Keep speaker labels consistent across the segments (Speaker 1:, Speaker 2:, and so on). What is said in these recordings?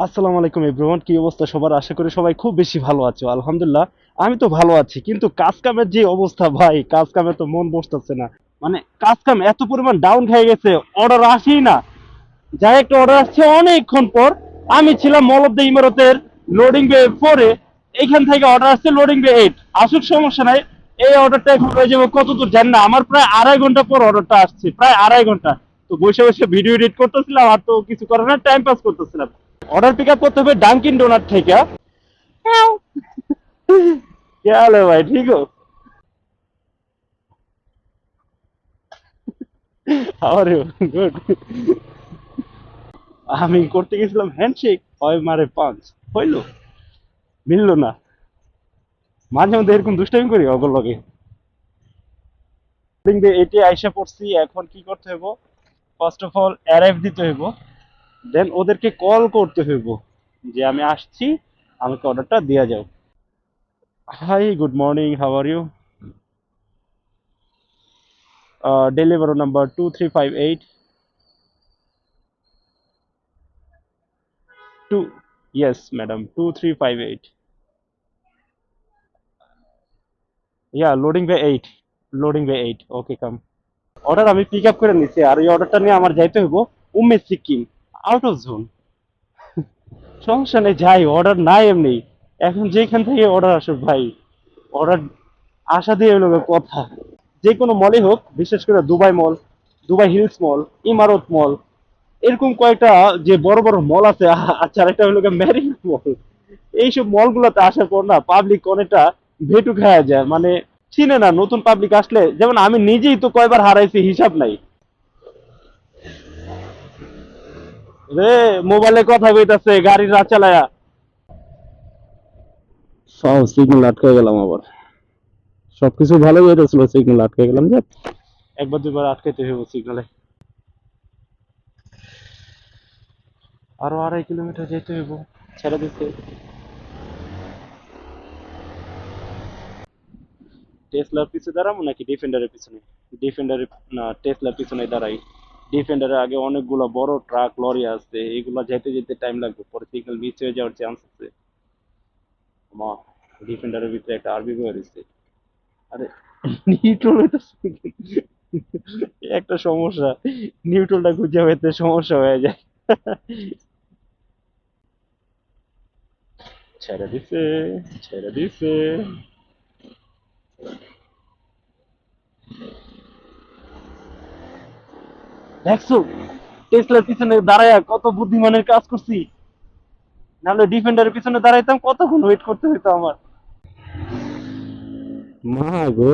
Speaker 1: আসসালামু আলাইকুম এভরিওয়ান, কি অবস্থা সবার? আশা করি সবাই খুব বেশি ভালো আছো। আলহামদুলিল্লাহ আমি তো ভালো আছি, কিন্তু কাজ কামের যে অবস্থা ভাই, কাজ কামে তো মন বসতেছে না। মানে কাজ কাম এত পরিমাণ ডাউন হয়ে গেছে, অর্ডার আসেই না। যাই একটা অর্ডার আসছে অনেকক্ষণ পর। আমি ছিলাম মল অফ দ্য ইমারতের লোডিং বে 4-এ, এইখান থেকে অর্ডার আসছে লোডিং বে 8। আসুক, সমস্যা নাই। এই অর্ডারটা এখন হয়ে যাবে কত দূর জানি না। আমার প্রায় 2.5 ঘন্টা পর অর্ডারটা আসছে, প্রায় 2.5 ঘন্টা। তো বসে বসে ভিডিও এডিট করতেছিলাম, আর তো কিছু করার না, টাইম পাস করতেছিলাম। অর্ডার পিক আপ করতে হবে ডাঙ্কিন ডোনাট থেকে। হ্যাঁ, क्या हाल है भाई, ठीक हो? How are you? गुड। আমি করতে গেছিলাম হ্যান্ডশেক, হয় মারে পাঁচ, হইলো, মিললো না। মাঝে মধ্যে এরকম দুষ্টামি করি অগর লগে। এটি আইসা পড়ছি, এখন কি করতে হইব? ফার্স্ট অফ অল অ্যারাইভ দিতে হইব, দেন ওদেরকে কল করতে হইব যে আমি আসছি, আমাকে অর্ডারটা দেওয়া যাও। Hi, good morning, how are you? Delivery number 2358 two. Yes madam, 2358। Yeah, loading bay 8। Loading bay 8, okay come. Order আমি পিক আপ করে নিচ্ছি, আর এই অর্ডারটা নিয়ে আমার যাইতে হইব উম্মে সিকিম, আউট অফ জোন। সমস্যা নেই, যাই, অর্ডার নাই এমনি। এখন যেখান থেকে অর্ডার আসুক ভাই, অর্ডার আসা দিয়ে হলো কথা। যে কোনো মলই হোক, বিশেষ করে দুবাই মল, দুবাই হিলস মল, ইমারত মল, এরকম কয়েকটা যে বড় বড় মল আছে। আচ্ছা, আরেকটা হলো ম্যারিন মল। এইসব মলগুলোতে আসার পর না, পাবলিক অনেকটা ভেটু খাওয়া যায়, মানে চিনে না। নতুন পাবলিক আসলে, যেমন আমি নিজেই তো কয়বার হারাইছি হিসাব নাই রে। মোবাইলে কথা কইতাছে, গাড়ি না চালায়া সব সিগন্যাল আটকে গেলাম আবার। সবকিছু ভালো হইতেছিল, সিগন্যাল আটকে গেলাম যে। একবার দুবার আটকাইতে হইব সিগন্যালে। আরো 2.5 কিলোমিটার যেতে হইব। ছেড়ে দিতে। টেসলার পিছনে দাঁড়াবো নাকি ডিফেন্ডারের পিছনে? ডিফেন্ডারের, না, টেসলার পিছনে দাঁড়াই। ডিফেন্ডারের আগে অনেকগুলো বড় ট্রাক লরি আছে, এগুলো যেতে যেতে টাইম লাগবে, পরে সিগন্যাল মিস হয়ে যাওয়ার চান্স আছে। মা, ডিফেন্ডারের ভিতরে একটা আরবি বয়ে রয়েছে। আরে, নিউট্রাল হইতেছে। একটা সমস্যা, নিউট্রালটা খুঁজে পেতে সমস্যা হয়ে যায়। ছেড়ে দিছে, ছেড়ে দিছে। দেখছো, টেসলার পিছনে দাঁড়ায় কত বুদ্ধিমানের কাজ করছি। নাহলে ডিফেন্ডারের পিছনে দাঁড়াইতাম, কতক্ষণ ওয়েট করতে হইতো আমার। মা গো।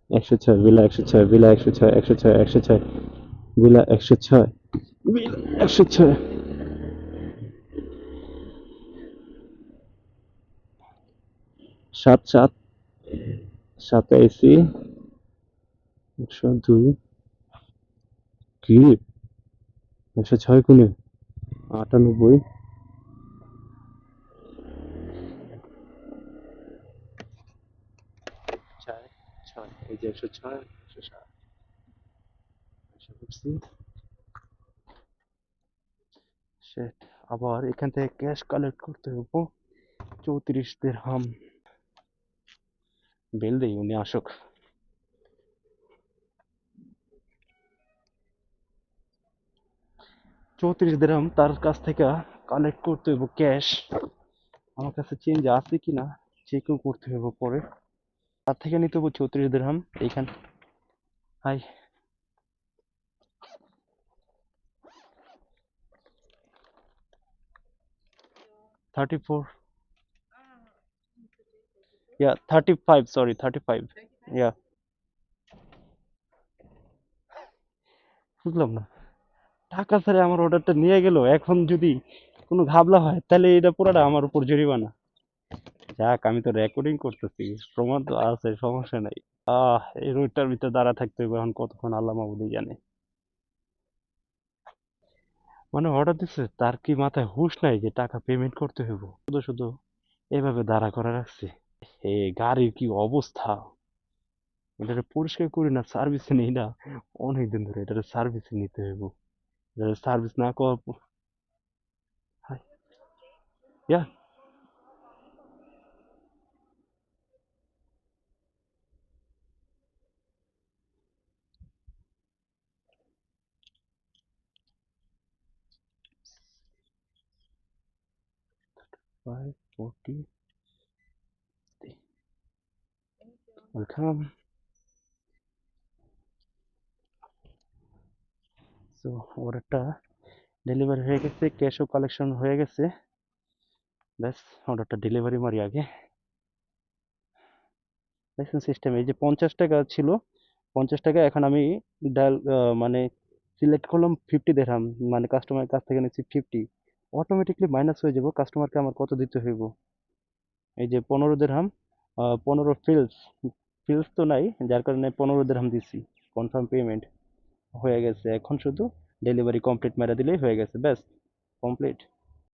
Speaker 1: 106, villa 106, villa 106, 106, 106, villa 106, villa 106। 7-7, 7 AC, 102, কি 106 কোনে? 98, 6, এই যে 106, 107, আশা করছি। Shit, আবার এখান থেকে ক্যাশ কালেক্ট করতে হবো 34 দিরহাম। বেল দেই, উনি আসুক। 34 দিরহাম তার কাছ থেকে কালেক্ট করতে হইব ক্যাশ। আমার কাছে চেঞ্জ আছে কিনা চেকও করতে হইব পরে। তার থেকে নিতে হবো 34 দিরহাম। এইখান, হাই, 34, ইয়া 35, সরি 35, ইয়া। বুঝলাম না, টাকা ছাড়া আমার অর্ডারটা নিয়ে গেল, এখন যদি কোনো ঘাবলা হয় তাহলে এটা পুরোটা আমার উপর জরিমানা। যাক, আমি তো রেকর্ডিং করতেছি, প্রমাণ তো আছে, সমস্যা নাই। এই রোডটার ভিতরে দাঁড়া থাকতে হবে এখন কতক্ষণ, আল্লাহ মাহবুদই জানে। মানে অর্ডার দিচ্ছে, তার কি মাথায় হুঁশ নাই যে টাকা পেমেন্ট করতে হইব? শুধু শুধু এভাবে দাঁড়া করে রাখছে। এই গাড়ির কি অবস্থা! এটা পরিষ্কার করি না, সার্ভিসে নেই না অনেকদিন ধরে, এটা সার্ভিসে নিতে হইব। এটা সার্ভিস না করার Yeah. 540. Welcome. সো অর্ডারটা ডেলিভারি হয়ে গেছে, ক্যাশও কালেকশন হয়ে গেছে। ব্যাস, অর্ডারটা ডেলিভারি মারি আগে। দেখছেন সিস্টেম, এই যে 50 টাকা ছিল, 50 টাকা এখন আমি ডাল মানে সিলেক্ট করলাম 50 দেরহাম, মানে কাস্টমারের কাছ থেকে নিচ্ছি 50, অটোমেটিকলি মাইনাস হয়ে যাব, কাস্টমারকে আমার কত দিতে হইব। এই যে 15 দেরহাম, 15 ফিলস, ফিলস তো নাই, যার কারণে 15 দেরহাম দিছি। কনফার্ম পেমেন্ট হয়ে গেছে, এখন শুধু ডেলিভারি কমপ্লিট মেরা দিলেই হয়ে গেছে, ব্যাস কমপ্লিট।